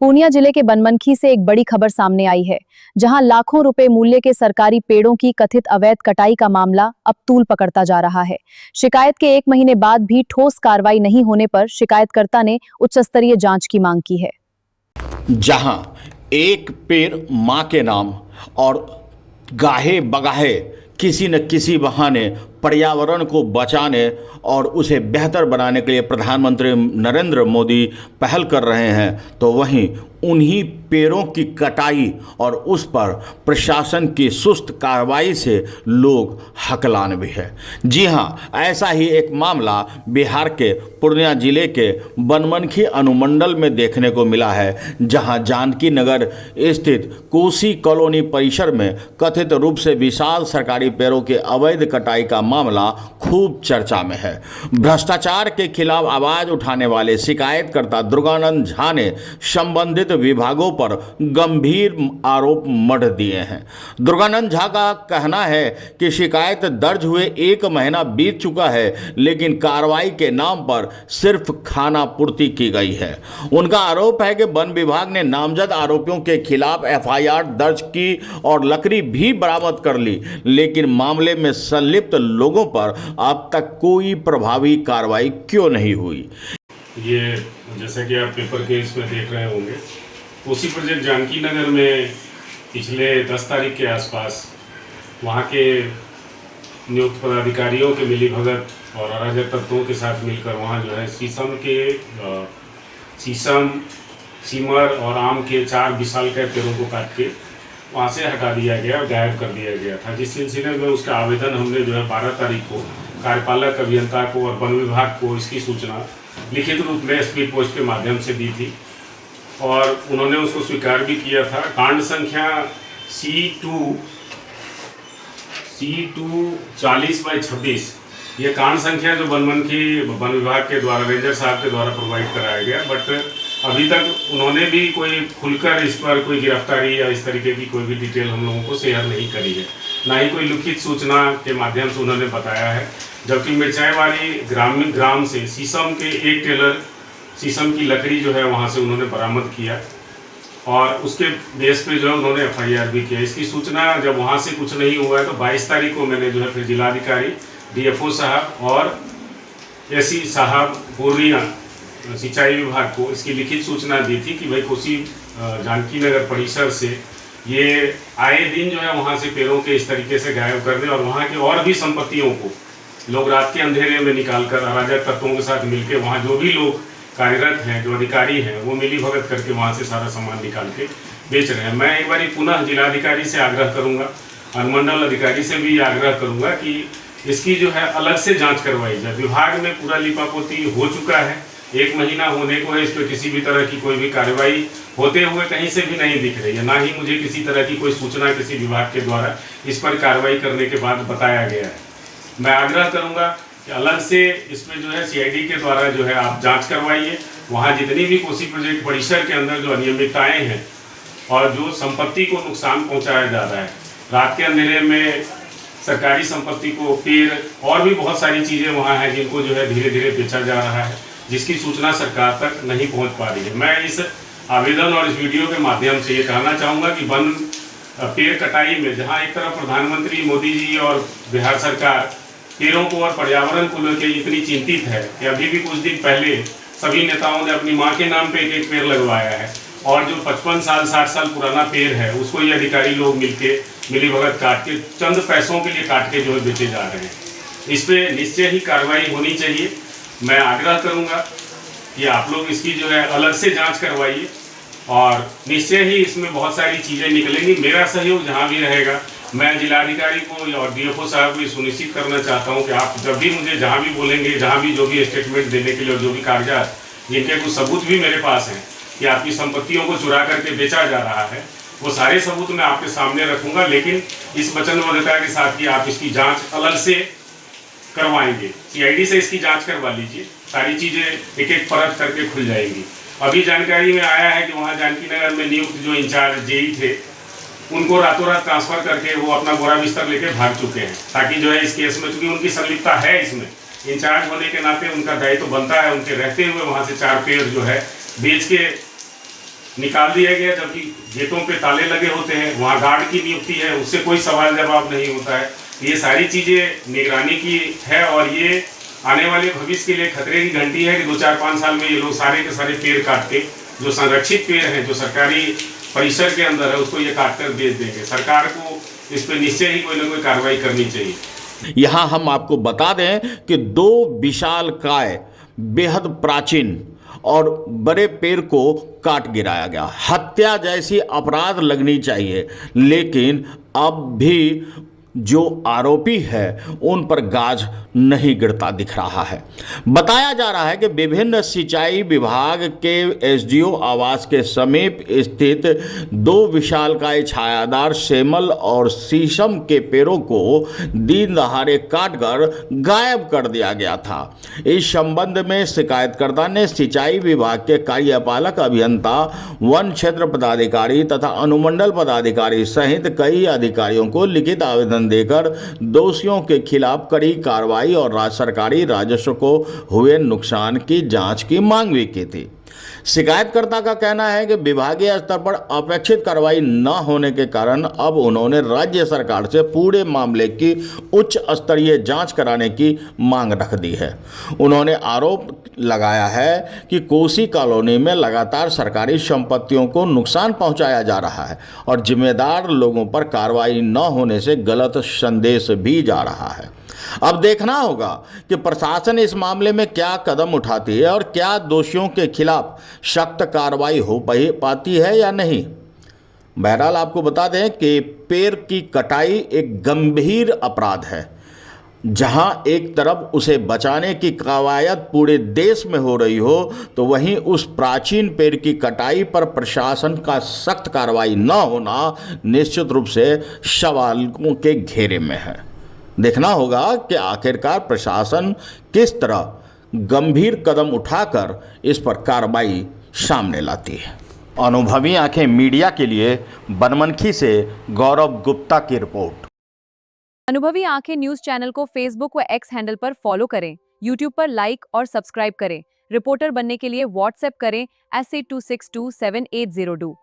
पूर्णिया जिले के बनमनखी से एक बड़ी खबर सामने आई है, जहां लाखों रुपए मूल्य के सरकारी पेड़ों की कथित अवैध कटाई का मामला अब तूल पकड़ता जा रहा है। शिकायत के 1 महीने बाद भी ठोस कार्रवाई नहीं होने पर शिकायतकर्ता ने उच्च स्तरीय जांच की मांग की है। जहां एक पेड़ मां के नाम और गाहे बगाहे किसी न किसी बहाने पर्यावरण को बचाने और उसे बेहतर बनाने के लिए प्रधानमंत्री नरेंद्र मोदी पहल कर रहे हैं, तो वहीं उन्हीं पेड़ों की कटाई और उस पर प्रशासन की सुस्त कार्रवाई से लोग हकलान भी है। जी हां, ऐसा ही एक मामला बिहार के पूर्णिया जिले के बनमनखी अनुमंडल में देखने को मिला है, जहां जानकी नगर स्थित कोसी कॉलोनी परिसर में कथित रूप से विशाल सरकारी पेड़ों के अवैध कटाई का मामला खूब चर्चा में है। भ्रष्टाचार के खिलाफ आवाज उठाने वाले शिकायतकर्ता दुर्गानंद झा ने संबंधित विभागों पर गंभीर आरोप मढ़ दिए हैं। दुर्गानंद झा का कहना है कि शिकायत दर्ज हुए 1 महीना बीत चुका है, लेकिन कार्रवाई के नाम पर सिर्फ खाना पूर्ति की गई है। उनका आरोप है कि वन विभाग ने नामजद आरोपियों के खिलाफ एफआईआर दर्ज की और लकड़ी भी बरामद कर ली, लेकिन मामले में संलिप्त लोगों पर अब तक कोई प्रभावी कार्रवाई क्यों नहीं हुई। ये जैसा कि आप पेपर के इसमें देख रहे होंगे, कोसी प्रोजेक्ट जानकी नगर में पिछले 10 तारीख के आसपास वहाँ के नियुक्त पदाधिकारियों के मिलीभगत और अराजक तत्वों के साथ मिलकर वहाँ जो है शीशम, सीमर और आम के 4 विशालकाय पेड़ों को काट के वहाँ से हटा दिया गया और गायब कर दिया गया था। जिस सिलसिले में उसका आवेदन हमने जो है 12 तारीख को कार्यपालक अभियंता को और वन विभाग को इसकी सूचना लिखित रूप में स्पीड पोस्ट के माध्यम से दी थी और उन्होंने उसको स्वीकार भी किया था। कांड संख्या C2 40/26 ये कांड संख्या जो बनमनखी वन विभाग के द्वारा रेंजर साहब के द्वारा प्रोवाइड कराया गया, बट अभी तक उन्होंने भी कोई खुलकर इस पर कोई गिरफ्तारी या इस तरीके की कोई भी डिटेल हम लोगों को शेयर नहीं करी है, ना ही कोई लिखित सूचना के माध्यम से उन्होंने बताया है। जबकि मिर्चाईवाड़ी ग्राम से शीशम के 1 टेलर शीशम की लकड़ी जो है वहाँ से उन्होंने बरामद किया और उसके बेस पे जो है उन्होंने एफआईआर भी किया। इसकी सूचना जब वहाँ से कुछ नहीं हुआ है तो 22 तारीख को मैंने जो है फिर जिलाधिकारी, डीएफओ साहब और एसी साहब पूर्णिया सिंचाई विभाग को इसकी लिखित सूचना दी थी कि भाई कोसी जानकी नगर परिसर से ये आए दिन जो है वहाँ से पेड़ों के इस तरीके से गायब करने और वहाँ की और भी संपत्तियों को लोग रात के अंधेरे में निकालकर अराजक तत्वों के साथ मिलकर वहाँ जो भी लोग कार्यरत हैं, जो अधिकारी हैं, वो मिली भगत करके वहाँ से सारा सामान निकाल के बेच रहे हैं। मैं एक बार पुनः जिलाधिकारी से आग्रह करूँगा, अनुमंडल अधिकारी से भी आग्रह करूँगा कि इसकी जो है अलग से जाँच करवाई जाए। विभाग में पूरा लिपापोती हो चुका है, 1 महीना होने को है, इस पर किसी भी तरह की कोई भी कार्रवाई होते हुए कहीं से भी नहीं दिख रही है, ना ही मुझे किसी तरह की कोई सूचना किसी विभाग के द्वारा इस पर कार्रवाई करने के बाद बताया गया है। मैं आग्रह करूंगा कि अलग से इसमें जो है सीआईडी के द्वारा जो है आप जांच करवाइए। वहाँ जितनी भी कोसी प्रोजेक्ट परिसर के अंदर जो अनियमितताएँ हैं और जो संपत्ति को नुकसान पहुँचाया जा रहा है, रात के अंधेरे में सरकारी संपत्ति को, पेड़ और भी बहुत सारी चीज़ें वहाँ हैं जिनको जो है धीरे धीरे बेचा जा रहा है, जिसकी सूचना सरकार तक नहीं पहुँच पा रही है। मैं इस आवेदन और इस वीडियो के माध्यम से ये कहना चाहूँगा कि वन पेड़ कटाई में जहाँ एक तरफ प्रधानमंत्री मोदी जी और बिहार सरकार पेड़ों को और पर्यावरण को लेकर इतनी चिंतित है कि अभी भी कुछ दिन पहले सभी नेताओं ने अपनी माँ के नाम पे एक पेड़ लगवाया है और जो 55 साल 60 साल पुराना पेड़ है उसको ये अधिकारी लोग मिली भगत काट के चंद पैसों के लिए काट के जो है बेचे जा रहे हैं। इस पर निश्चय ही कार्रवाई होनी चाहिए। मैं आग्रह करूँगा कि आप लोग इसकी जो है अलग से जाँच करवाइए और निश्चय ही इसमें बहुत सारी चीज़ें निकलेंगी। मेरा सहयोग जहाँ भी रहेगा, मैं जिलाधिकारी को और डीएफओ साहब को सुनिश्चित करना चाहता हूँ कि आप जब भी मुझे जहाँ भी बोलेंगे, जहाँ भी जो भी स्टेटमेंट देने के लिए और जो भी कागजात जिनके कुछ सबूत भी मेरे पास हैं कि आपकी संपत्तियों को चुरा करके बेचा जा रहा है, वो सारे सबूत मैं आपके सामने रखूँगा, लेकिन इस वचनबद्धता के साथ कि आप इसकी जाँच अलग से करवाएंगे। सीआईडी से इसकी जाँच करवा लीजिए, सारी चीज़ें एक एक परत करके खुल जाएंगी। अभी जानकारी में आया है कि वहाँ जानकी नगर में नियुक्त जो इंचार्ज जेई थे उनको रातों रात ट्रांसफर करके वो अपना बोरा बिस्तर लेके भाग चुके हैं, ताकि जो है इस केस में, चूंकि उनकी संलिप्तता है इसमें, इंचार्ज होने के नाते उनका दायित्व बनता है उनके रहते हुए वहाँ से 4 पेड़ जो है बेच के निकाल दिया गया, जबकि गेटों पे ताले लगे होते हैं, वहाँ गार्ड की नियुक्ति है, उससे कोई सवाल जवाब नहीं होता है। ये सारी चीज़ें निगरानी की है और ये आने वाले भविष्य के लिए खतरे की घंटी है कि 2-4-5 साल में ये लोग सारे के सारे पेड़ काट के, जो संरक्षित पेड़ हैं, जो सरकारी परिसर के अंदर है, उसको ये काट कर बेच देंगे। सरकार को इस पर निश्चय ही कोई ना कोई कार्रवाई करनी चाहिए। यहाँ हम आपको बता दें कि 2 विशालकाय बेहद प्राचीन और बड़े पेड़ को काट गिराया गया। हत्या जैसी अपराध लगनी चाहिए, लेकिन अब भी जो आरोपी है उन पर गाज नहीं गिरता दिख रहा है। बताया जा रहा है कि विभिन्न सिंचाई विभाग के एसडीओ आवास के समीप स्थित 2 विशालकाय छायादार सेमल और शीशम के पेड़ों को दिन दहाड़े काटकर गायब कर दिया गया था। इस संबंध में शिकायतकर्ता ने सिंचाई विभाग के कार्यपालक अभियंता, वन क्षेत्र पदाधिकारी तथा अनुमंडल पदाधिकारी सहित कई अधिकारियों को लिखित आवेदन देकर दोषियों के खिलाफ कड़ी कार्रवाई और सरकारी राजस्व को हुए नुकसान की जांच की मांग भी की थी। शिकायतकर्ता का कहना है कि विभागीय स्तर पर अपेक्षित कार्रवाई न होने के कारण अब उन्होंने राज्य सरकार से पूरे मामले की उच्च स्तरीय जांच कराने की मांग रख दी है। उन्होंने आरोप लगाया है कि कोसी कॉलोनी में लगातार सरकारी संपत्तियों को नुकसान पहुंचाया जा रहा है और जिम्मेदार लोगों पर कार्रवाई न होने से गलत संदेश भी जा रहा है। अब देखना होगा कि प्रशासन इस मामले में क्या कदम उठाती है और क्या दोषियों के खिलाफ सख्त कार्रवाई हो पाती है या नहीं। बहरहाल आपको बता दें कि पेड़ की कटाई एक गंभीर अपराध है। जहां एक तरफ उसे बचाने की कवायद पूरे देश में हो रही हो, तो वहीं उस प्राचीन पेड़ की कटाई पर प्रशासन का सख्त कार्रवाई न होना निश्चित रूप से सवालों के घेरे में है। देखना होगा कि आखिरकार प्रशासन किस तरह गंभीर कदम उठाकर इस पर कार्रवाई सामने लाती है। अनुभवी आंखें मीडिया के लिए बनमनखी से गौरव गुप्ता की रिपोर्ट। अनुभवी आंखें न्यूज चैनल को फेसबुक व एक्स हैंडल पर फॉलो करें, यूट्यूब पर लाइक और सब्सक्राइब करें। रिपोर्टर बनने के लिए व्हाट्सएप करें 8826277802।